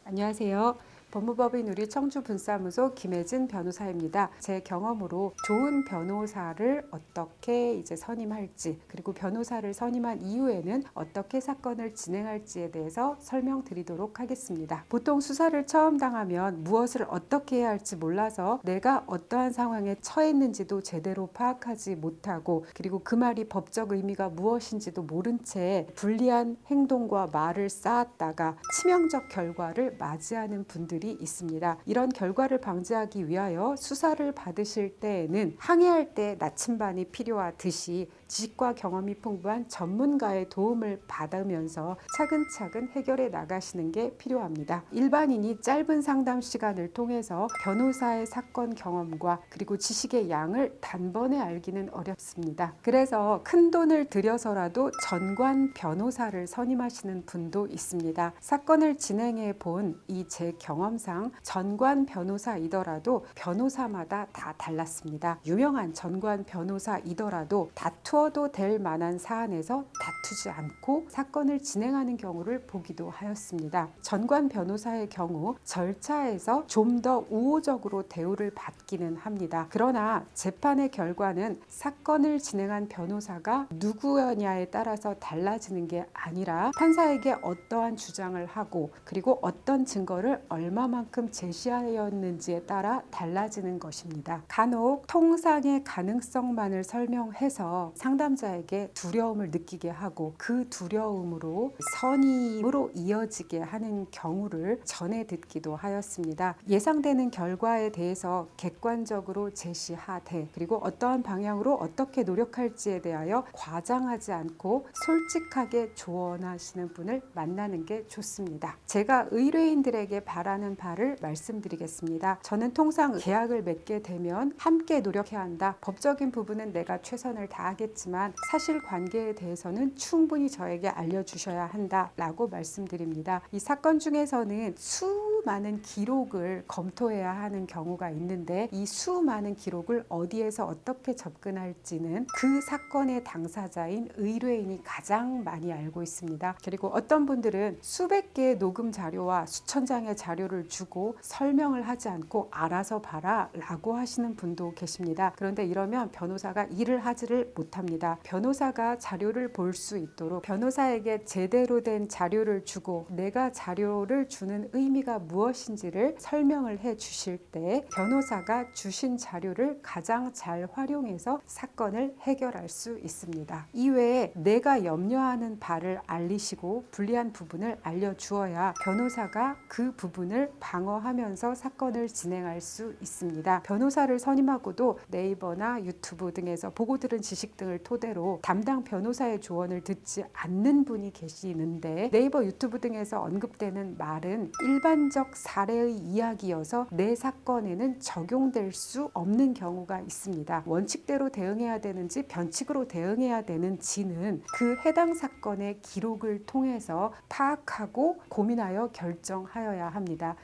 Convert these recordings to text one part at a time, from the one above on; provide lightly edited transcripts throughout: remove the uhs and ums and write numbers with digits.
안녕하세요. 법무법인 우리 청주분사무소 김혜진 변호사입니다. 제 경험으로 좋은 변호사를 어떻게 선임할지, 그리고 변호사를 선임한 이후에는 어떻게 사건을 진행할지에 대해서 설명드리도록 하겠습니다. 보통 수사를 처음 당하면 무엇을 어떻게 해야 할지 몰라서 내가 어떠한 상황에 처했는지도 제대로 파악하지 못하고, 그리고 그 말이 법적 의미가 무엇인지도 모른 채 불리한 행동과 말을 쌓았다가 치명적 결과를 맞이하는 분들이 있습니다. 이런 결과를 방지하기 위하여 수사를 받으실 때에는 항해할 때 나침반이 필요하듯이 지식과 경험이 풍부한 전문가의 도움을 받으면서 차근차근 해결해 나가시는 게 필요합니다. 일반인이 짧은 상담 시간을 통해서 변호사의 사건 경험과 그리고 지식의 양을 단번에 알기는 어렵습니다. 그래서 큰 돈을 들여서라도 전관 변호사를 선임하시는 분도 있습니다. 사건을 진행해 본 이 제 경험상 전관 변호사이더라도 변호사마다 다 달랐습니다. 유명한 전관 변호사이더라도 다투어도 될 만한 사안에서 다투지 않고 사건을 진행하는 경우를 보기도 하였습니다. 전관 변호사의 경우 절차에서 좀 더 우호적으로 대우를 받기는 합니다. 그러나 재판의 결과는 사건을 진행한 변호사가 누구냐에 따라서 달라지는 게 아니라 판사에게 어떠한 주장을 하고 그리고 어떤 증거를 얼마만큼 제시하였는지에 따라 달라지는 것입니다. 간혹 통상의 가능성만을 설명해서 상담자에게 두려움을 느끼게 하고 그 두려움으로 선임으로 이어지게 하는 경우를 전해 듣기도 하였습니다. 예상되는 결과에 대해서 객관적으로 제시하되 그리고 어떠한 방향으로 어떻게 노력할지에 대하여 과장하지 않고 솔직하게 조언하시는 분을 만나는 게 좋습니다. 제가 의뢰인들에게 바라는 바를 말씀드리겠습니다. 저는 통상 계약을 맺게 되면 함께 노력해야 한다. 법적인 부분은 내가 최선을 다하겠지만 사실관계에 대해서는 충분히 저에게 알려주셔야 한다 라고 말씀드립니다. 이 사건 중에서는 수많은 기록을 검토해야 하는 경우가 있는데 이 수많은 기록을 어디에서 어떻게 접근할지는 그 사건의 당사자인 의뢰인이 가장 많이 알고 있습니다. 그리고 어떤 분들은 수백 개의 녹음 자료와 수천 장의 자료를 주고 설명을 하지 않고 알아서 봐라 라고 하시는 분도 계십니다. 그런데 이러면 변호사가 일을 하지를 못합니다. 변호사가 자료를 볼 수 있도록 변호사에게 제대로 된 자료를 주고 내가 자료를 주는 의미가 무엇인지를 설명을 해 주실 때 변호사가 주신 자료를 가장 잘 활용해서 사건을 해결할 수 있습니다. 이외에 내가 염려하는 바를 알리시고 불리한 부분을 알려주어야 변호사가 그 부분을 방어하면서 사건을 진행할 수 있습니다. 변호사를 선임하고도 네이버나 유튜브 등에서 보고 들은 지식 등을 토대로 담당 변호사의 조언을 듣지 않는 분이 계시는데 네이버 유튜브 등에서 언급되는 말은 일반적 사례의 이야기여서 내 사건에는 적용될 수 없는 경우가 있습니다. 원칙대로 대응해야 되는지 변칙으로 대응해야 되는지는 그 해당 사건의 기록을 통해서 파악하고 고민하여 결정하여야 합니다.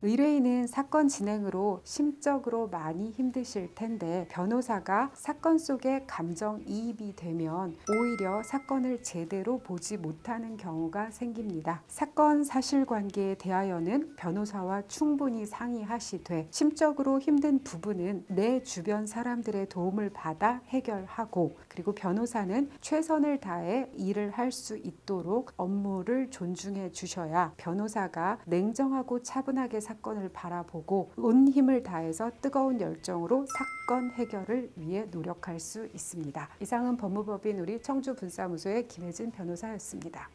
의뢰인은 사건 진행으로 심적으로 많이 힘드실 텐데 변호사가 사건 속에 감정이입이 되면 오히려 사건을 제대로 보지 못하는 경우가 생깁니다. 사건 사실관계에 대하여는 변호사와 충분히 상의하시되 심적으로 힘든 부분은 내 주변 사람들의 도움을 받아 해결하고 그리고 변호사는 최선을 다해 일을 할 수 있도록 업무를 존중해 주셔야 변호사가 냉정하고 차분하게 사건을 바라보고 온 힘을 다해서 뜨거운 열정으로 사건 해결을 위해 노력할 수 있습니다. 이상은 법무법인 우리 청주분사무소의 김혜진 변호사였습니다.